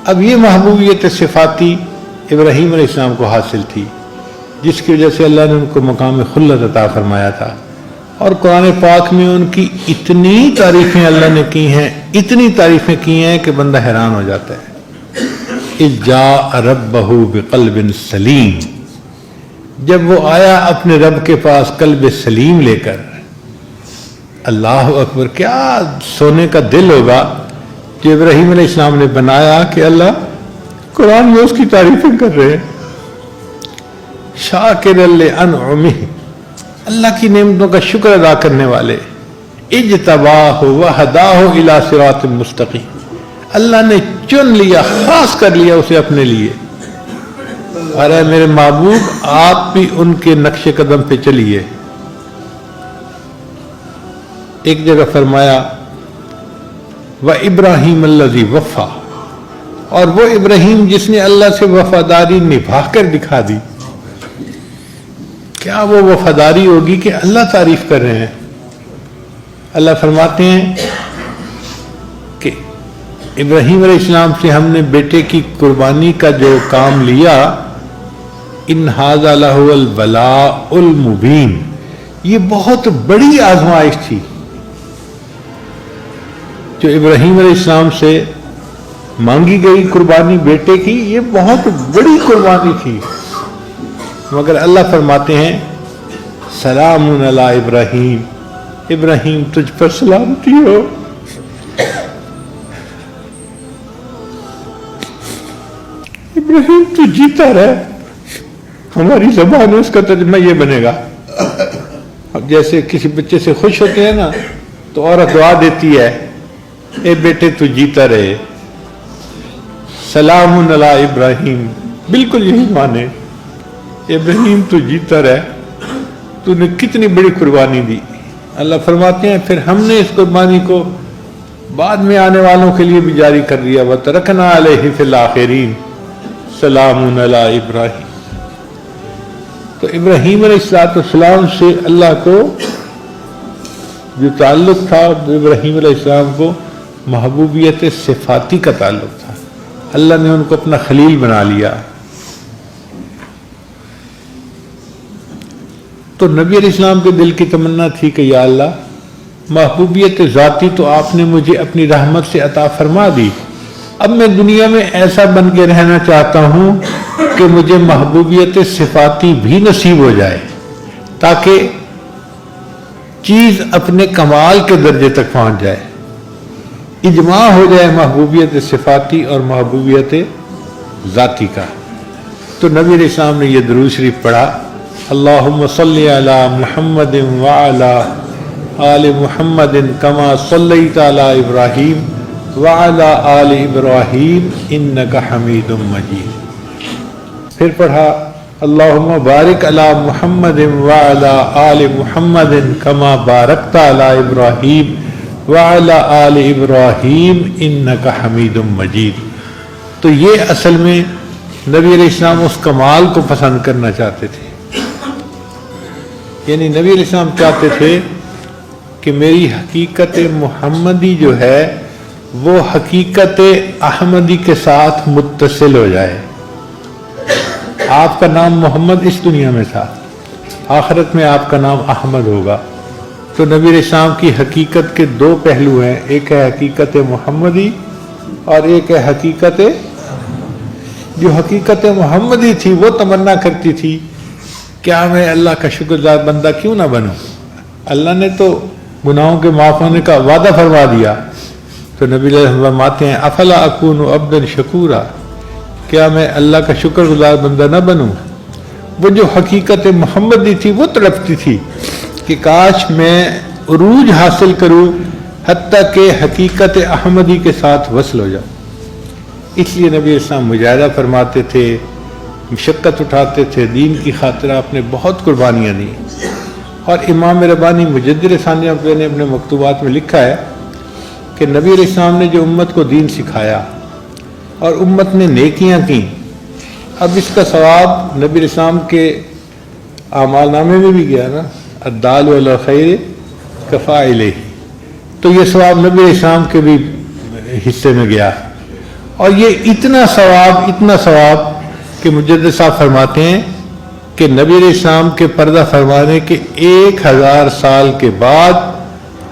اب یہ محبوبیت صفاتی ابراہیم علیہ السلام کو حاصل تھی، جس کی وجہ سے اللہ نے ان کو مقام خلت عطا فرمایا تھا، اور قرآن پاک میں ان کی اتنی تعریفیں اللہ نے کی ہیں، اتنی تعریفیں کی ہیں کہ بندہ حیران ہو جاتا ہے۔ اذ جاء ربہ بقلب سلیم، جب وہ آیا اپنے رب کے پاس قلب سلیم لے کر۔ اللہ اکبر، کیا سونے کا دل ہوگا جو ابراہیم علیہ السلام نے بنایا کہ اللہ قرآن میں اس کی تعریفیں کر رہے ہیں۔ شاکر لانعمہ، اللہ کی نعمتوں کا شکر ادا کرنے والے۔ اجتباہ وہداہ الی صراط مستقیم، اللہ نے چن لیا، خاص کر لیا اسے اپنے لیے۔ اور اے میرے محبوب، آپ بھی ان کے نقش قدم پہ چلیے۔ ایک جگہ فرمایا وَإِبْرَاهِيمَ الَّذِي وَفَّى، اور وہ ابراہیم جس نے اللہ سے وفاداری نبھا کر دکھا دی۔ کیا وہ وفاداری ہوگی کہ اللہ تعریف کر رہے ہیں؟ اللہ فرماتے ہیں کہ ابراہیم علیہ السلام سے ہم نے بیٹے کی قربانی کا جو کام لیا، ان ھذا لہو البلاء المبین، یہ بہت بڑی آزمائش تھی جو ابراہیم علیہ السلام سے مانگی گئی قربانی بیٹے کی، یہ بہت بڑی قربانی تھی، مگر اللہ فرماتے ہیں سلام علی ابراہیم، ابراہیم تجھ پر سلامتی ہو۔ ابراہیم تو جیتا رہے، ہماری زبان میں اس کا ترجمہ یہ بنے گا۔ اب جیسے کسی بچے سے خوش ہوتے ہیں نا تو عورت دعا دیتی ہے، اے بیٹے تو جیتا رہے، سلام علی ابراہیم، بالکل یہی مانے، ابراہیم تو جیتا رہے، تو نے کتنی بڑی قربانی دی۔ اللہ فرماتے ہیں پھر ہم نے اس قربانی کو بعد میں آنے والوں کے لیے بھی جاری کر دیا، وَتَرَكْنَا عَلَيْهِ فِي الْآخِرِينَ سلام علی ابراہیم۔ تو ابراہیم علیہ السلام سے اللہ کو جو تعلق تھا، ابراہیم علیہ السلام کو محبوبیت صفاتی کا تعلق تھا، اللہ نے ان کو اپنا خلیل بنا لیا۔ تو نبی علیہ السلام کے دل کی تمنا تھی کہ یا اللہ، محبوبیت ذاتی تو آپ نے مجھے اپنی رحمت سے عطا فرما دی، اب میں دنیا میں ایسا بن کے رہنا چاہتا ہوں کہ مجھے محبوبیت صفاتی بھی نصیب ہو جائے، تاکہ چیز اپنے کمال کے درجے تک پہنچ جائے، اجماع ہو جائے محبوبیت صفاتی اور محبوبیت ذاتی کا۔ تو نبی علیہ السلام نے یہ درود شریف پڑھا، اللہم صلی علی محمد وعلی آل محمد کما صلیت علی ابراہیم وعلی آل ابراہیم انک حمید مجید۔ پھر پڑھا اللہم بارک علی محمد وعلی آل محمد کما بارکت علی ابراہیم وعلی آل ابراہیم انک حمید مجید۔ تو یہ اصل میں نبی علیہ السلام اس کمال کو پسند کرنا چاہتے تھے، یعنی نبی علیہ السلام چاہتے تھے کہ میری حقیقت محمدی جو ہے وہ حقیقت احمدی کے ساتھ متصل ہو جائے۔ آپ کا نام محمد اس دنیا میں تھا، آخرت میں آپ کا نام احمد ہوگا۔ تو نبی علیہ السلام کی حقیقت کے دو پہلو ہیں، ایک ہے حقیقت محمدی اور ایک ہے حقیقت، جو حقیقت محمدی تھی وہ تمنا کرتی تھی کیا میں اللہ کا شکر گزار بندہ کیوں نہ بنوں، اللہ نے تو گناہوں کے معاف ہونے کا وعدہ فرما دیا۔ تو نبی علیہ السلام فرماتے ہیں افلا اکون عبدا شکورا، کیا میں اللہ کا شکر گزار بندہ نہ بنوں۔ وہ جو حقیقت محمدی تھی وہ تڑپتی تھی کہ کاش میں عروج حاصل کروں حتیٰ کہ حقیقت احمدی کے ساتھ وصل ہو جاؤں۔ اس لیے نبی السلام مجاہدہ فرماتے تھے، مشقت اٹھاتے تھے، دین کی خاطر آپ نے بہت قربانیاں دی۔ اور امام ربانی مجدد ثانیہ نے اپنے مکتوبات میں لکھا ہے کہ نبی علیہ السلام نے جو امت کو دین سکھایا اور امت نے نیکیاں کی، اب اس کا ثواب نبی علیہ السلام کے اعمال نامے میں بھی گیا نا، الدال علی الخیر کفاعلہ، تو یہ ثواب نبی علیہ السلام کے بھی حصے میں گیا۔ اور یہ اتنا ثواب کہ مجدد صاحب فرماتے ہیں کہ نبی علیہ السلام کے پردہ فرمانے کے 1000 سال کے بعد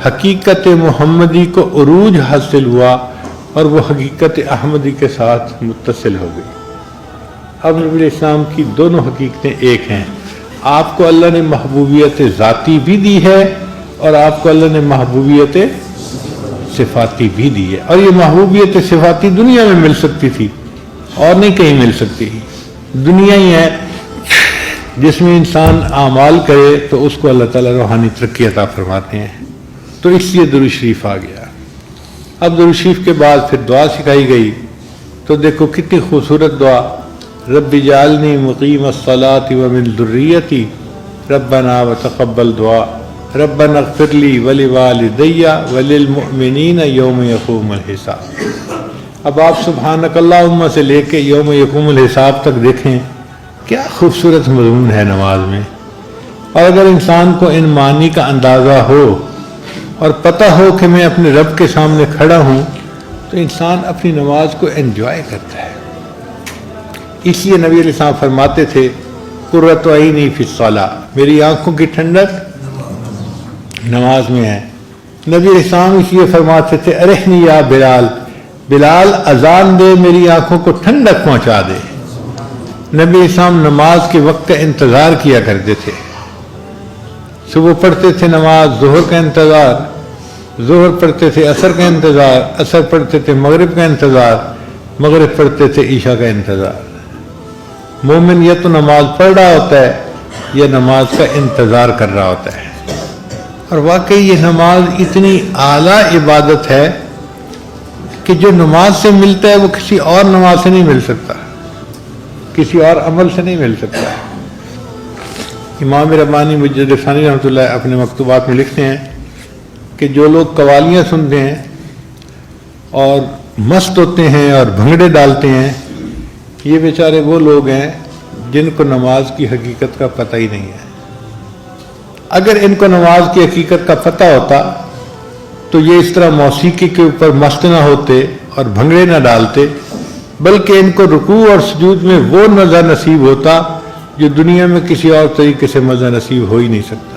حقیقت محمدی کو عروج حاصل ہوا اور وہ حقیقت احمدی کے ساتھ متصل ہو گئی۔ اب نبی علیہ السلام کی دونوں حقیقتیں ایک ہیں۔ آپ کو اللہ نے محبوبیت ذاتی بھی دی ہے اور آپ کو اللہ نے محبوبیت صفاتی بھی دی ہے، اور یہ محبوبیت صفاتی دنیا میں مل سکتی تھی اور نہیں کہیں مل سکتی۔ دنیا ہی ہے جس میں انسان اعمال کرے تو اس کو اللہ تعالیٰ روحانی ترقی عطا فرماتے ہیں، تو اس لیے درود شریف آ گیا۔ اب درود شریف کے بعد پھر دعا سکھائی گئی، تو دیکھو کتنی خوبصورت دعا، رب اجعلنی مقیم الصلاۃ ومن ذریتی ربنا وتقبل دعا ربنا اغفر لی ولوالدی وللمؤمنین یوم یقوم الحساب۔ اب آپ سبحانک اللہم سے لے کے یوم یقوم الحساب تک دیکھیں کیا خوبصورت مضمون ہے نماز میں۔ اور اگر انسان کو ان معنی کا اندازہ ہو اور پتہ ہو کہ میں اپنے رب کے سامنے کھڑا ہوں، تو انسان اپنی نماز کو انجوائے کرتا ہے۔ اس لیے نبی علیہ السلام فرماتے تھے قرۃ عینی فی الصلاۃ، میری آنکھوں کی ٹھنڈک نماز میں ہے۔ نبی علیہ السلام اس لیے فرماتے تھے ارحنی یا بلال، بلال اذان دے میری آنکھوں کو ٹھنڈک پہنچا دے۔ نبی علیہ السلام نماز کے وقت کا انتظار کیا کرتے تھے، صبح پڑھتے تھے نماز ظہر کا انتظار، ظہر پڑھتے تھے عصر کا انتظار، عصر پڑھتے تھے مغرب کا انتظار، مغرب پڑھتے تھے عشاء کا انتظار۔ مومن یا تو نماز پڑھ رہا ہوتا ہے یا نماز کا انتظار کر رہا ہوتا ہے۔ اور واقعی یہ نماز اتنی اعلیٰ عبادت ہے کہ جو نماز سے ملتا ہے وہ کسی اور نماز سے نہیں مل سکتا، کسی اور عمل سے نہیں مل سکتا۔ امام ربانی مجدد ثانی رحمۃ اللہ اپنے مکتوبات میں لکھتے ہیں کہ جو لوگ قوالیاں سنتے ہیں اور مست ہوتے ہیں اور بھنگڑے ڈالتے ہیں، یہ بیچارے وہ لوگ ہیں جن کو نماز کی حقیقت کا پتہ ہی نہیں ہے۔ اگر ان کو نماز کی حقیقت کا پتہ ہوتا تو یہ اس طرح موسیقی کے اوپر مست نہ ہوتے اور بھنگڑے نہ ڈالتے، بلکہ ان کو رکوع اور سجود میں وہ مزہ نصیب ہوتا جو دنیا میں کسی اور طریقے سے مزہ نصیب ہو ہی نہیں سکتا۔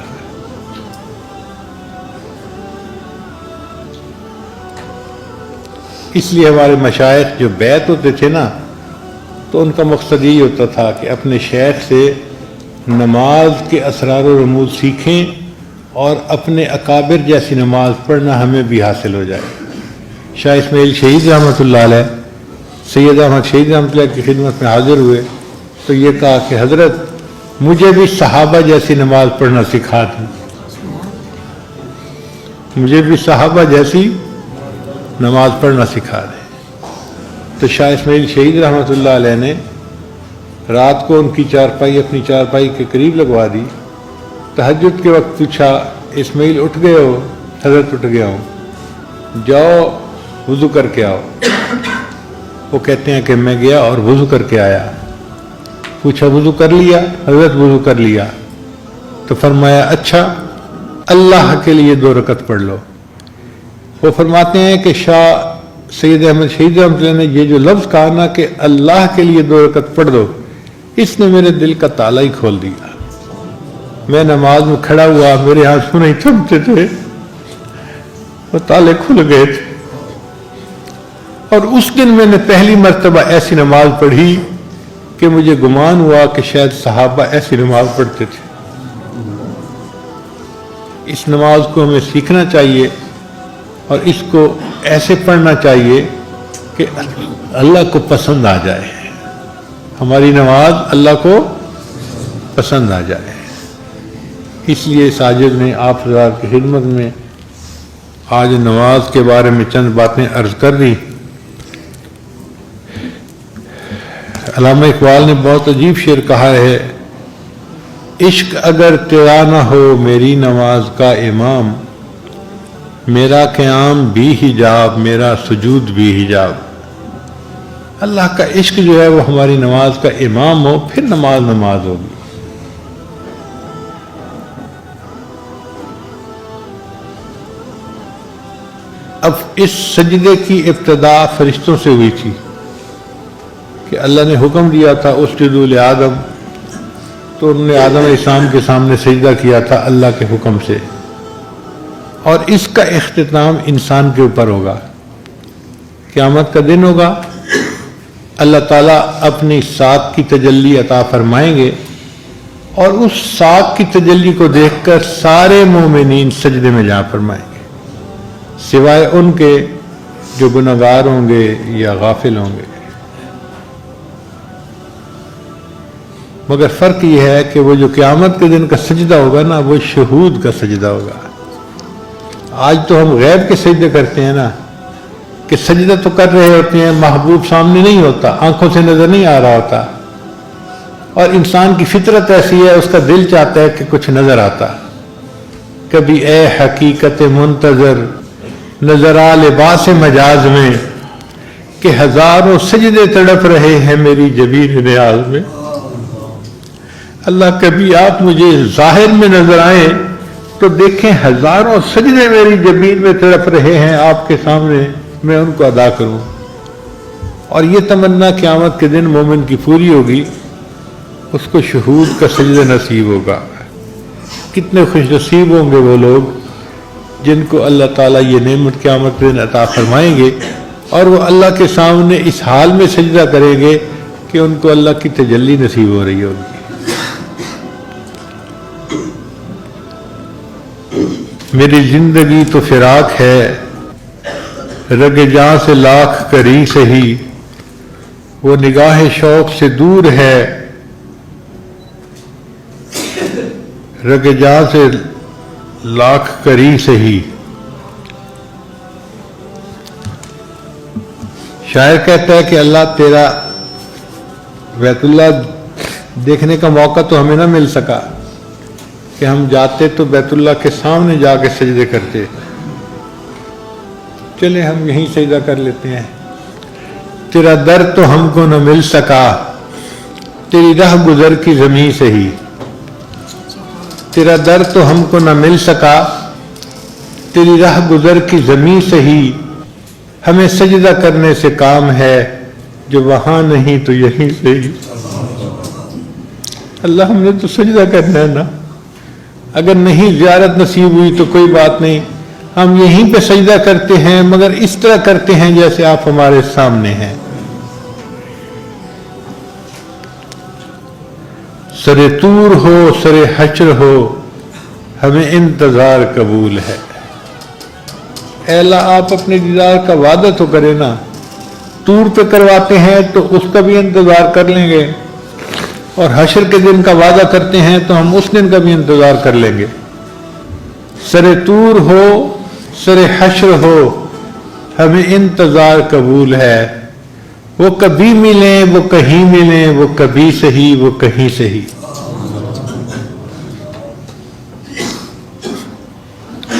اس لیے ہمارے مشائخ جو بیعت ہوتے تھے نا، تو ان کا مقصد یہی ہوتا تھا کہ اپنے شیخ سے نماز کے اسرار و رموز سیکھیں اور اپنے اکابر جیسی نماز پڑھنا ہمیں بھی حاصل ہو جائے۔ شاہ اسماعیل شہید رحمۃ اللہ علیہ سید احمد شہید رحمۃ اللہ کی خدمت میں حاضر ہوئے تو یہ کہا کہ حضرت مجھے بھی صحابہ جیسی نماز پڑھنا سکھا دیں، مجھے بھی صحابہ جیسی نماز پڑھنا سکھا دیں۔ تو شاہ اسماعیل شہید رحمۃ اللہ علیہ نے رات کو ان کی چارپائی اپنی چارپائی کے قریب لگوا دی، تہجد کے وقت پوچھا اسماعیل اٹھ گئے ہو؟ حضرت اٹھ گیا ہوں، جاؤ وضو کر کے آؤ۔ وہ کہتے ہیں کہ میں گیا اور وضو کر کے آیا۔ پوچھا وضو کر لیا؟ حضرت وضو کر لیا۔ تو فرمایا اچھا اللہ کے لیے 2 رکعت پڑھ لو۔ وہ فرماتے ہیں کہ شاہ سید احمد شہید رحمۃ اللہ نے یہ جو لفظ کہا نا کہ اللہ کے لیے 2 رکعت پڑھ دو، اس نے میرے دل کا تالا ہی کھول دیا۔ میں نماز میں کھڑا ہوا، میرے آنسو نہیں تھمتے تھے، وہ تالے کھل گئے تھے۔ اور اس دن میں نے پہلی مرتبہ ایسی نماز پڑھی کہ مجھے گمان ہوا کہ شاید صحابہ ایسی نماز پڑھتے تھے۔ اس نماز کو ہمیں سیکھنا چاہیے اور اس کو ایسے پڑھنا چاہیے کہ اللہ کو پسند آ جائے، ہماری نماز اللہ کو پسند آ جائے۔ اس لیے ساجد نے آپ حضرات کی خدمت میں آج نماز کے بارے میں چند باتیں عرض کر دی۔ علامہ اقبال نے بہت عجیب شعر کہا ہے، عشق اگر تیرا نہ ہو میری نماز کا امام، میرا قیام بھی حجاب میرا سجود بھی حجاب۔ اللہ کا عشق جو ہے وہ ہماری نماز کا امام ہو، پھر نماز نماز ہوگی۔ اب اس سجدے کی ابتدا فرشتوں سے ہوئی تھی، کہ اللہ نے حکم دیا تھا اسجدوا لآدم، تو انہوں نے آدم علیہ السلام کے سامنے سجدہ کیا تھا اللہ کے حکم سے، اور اس کا اختتام انسان کے اوپر ہوگا۔ قیامت کا دن ہوگا، اللہ تعالیٰ اپنی ساتھ کی تجلی عطا فرمائیں گے، اور اس ساتھ کی تجلی کو دیکھ کر سارے مومنین سجدے میں جا فرمائیں گے، سوائے ان کے جو گنہگار ہوں گے یا غافل ہوں گے۔ مگر فرق یہ ہے کہ وہ جو قیامت کے دن کا سجدہ ہوگا نا، وہ شہود کا سجدہ ہوگا۔ آج تو ہم غیب کے سجدے کرتے ہیں نا، کہ سجدہ تو کر رہے ہوتے ہیں، محبوب سامنے نہیں ہوتا، آنکھوں سے نظر نہیں آ رہا ہوتا، اور انسان کی فطرت ایسی ہے، اس کا دل چاہتا ہے کہ کچھ نظر آتا۔ کبھی اے حقیقت منتظر نظر آ لباس مجاز میں، کہ ہزاروں سجدے تڑپ رہے ہیں میری جبین نیاز میں۔ اللہ کبھی آپ مجھے ظاہر میں نظر آئیں تو دیکھیں ہزاروں سجدے میری جبین میں تڑپ رہے ہیں آپ کے سامنے، میں ان کو ادا کروں۔ اور یہ تمنا قیامت کے دن مومن کی پوری ہوگی، اس کو شہود کا سجدہ نصیب ہوگا۔ کتنے خوش نصیب ہوں گے وہ لوگ جن کو اللہ تعالیٰ یہ نعمت قیامت کے دن عطا فرمائیں گے، اور وہ اللہ کے سامنے اس حال میں سجدہ کریں گے کہ ان کو اللہ کی تجلی نصیب ہو رہی ہوگی۔ میری زندگی تو فراق ہے، رگ جاں سے لاکھ کری سہی، وہ نگاہ شوق سے دور ہے، رگ جاں سے لاکھ کری سہی۔ شاعر کہتا ہے کہ اللہ تیرا بیت اللہ دیکھنے کا موقع تو ہمیں نہ مل سکا، کہ ہم جاتے تو بیت اللہ کے سامنے جا کے سجدے کرتے، چلے ہم یہیں سجدہ کر لیتے ہیں۔ تیرا در تو ہم کو نہ مل سکا، تیری راہ گزر کی زمین سے ہی، تیرا در تو ہم کو نہ مل سکا، تیری راہ گزر کی زمین سے ہی، ہمیں سجدہ کرنے سے کام ہے، جو وہاں نہیں تو یہیں سے ہی۔ اللہ ہم نے تو سجدہ کرنا ہے نا، اگر نہیں زیارت نصیب ہوئی تو کوئی بات نہیں، ہم یہیں پہ سجدہ کرتے ہیں، مگر اس طرح کرتے ہیں جیسے آپ ہمارے سامنے ہیں۔ سر طور ہو سر حشر ہو، ہمیں انتظار قبول ہے۔ اے اللہ آپ اپنے دیدار کا وعدہ تو کریں نا، طور پہ کرواتے ہیں تو اس کا بھی انتظار کر لیں گے، اور حشر کے دن کا وعدہ کرتے ہیں تو ہم اس دن کا بھی انتظار کر لیں گے۔ سر طور ہو سر حشر ہو، ہمیں انتظار قبول ہے، وہ کبھی ملیں وہ کہیں ملیں، وہ کبھی صحیح وہ کہیں صحیح۔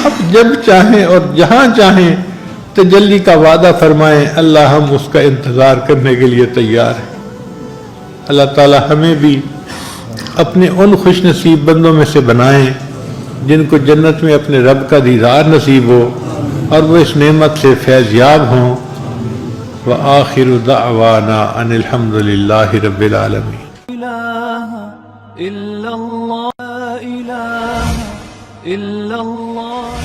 اب جب چاہیں اور جہاں چاہیں تجلی کا وعدہ فرمائیں، اللہ ہم اس کا انتظار کرنے کے لیے تیار ہیں۔ اللہ تعالی ہمیں بھی اپنے ان خوش نصیب بندوں میں سے بنائیں جن کو جنت میں اپنے رب کا دیدار نصیب ہو، اور وہ اس نعمت سے فیض یاب ہوں۔ وآخر دعوانا ان الحمد للہ رب العالمین۔ لا إله إلا الله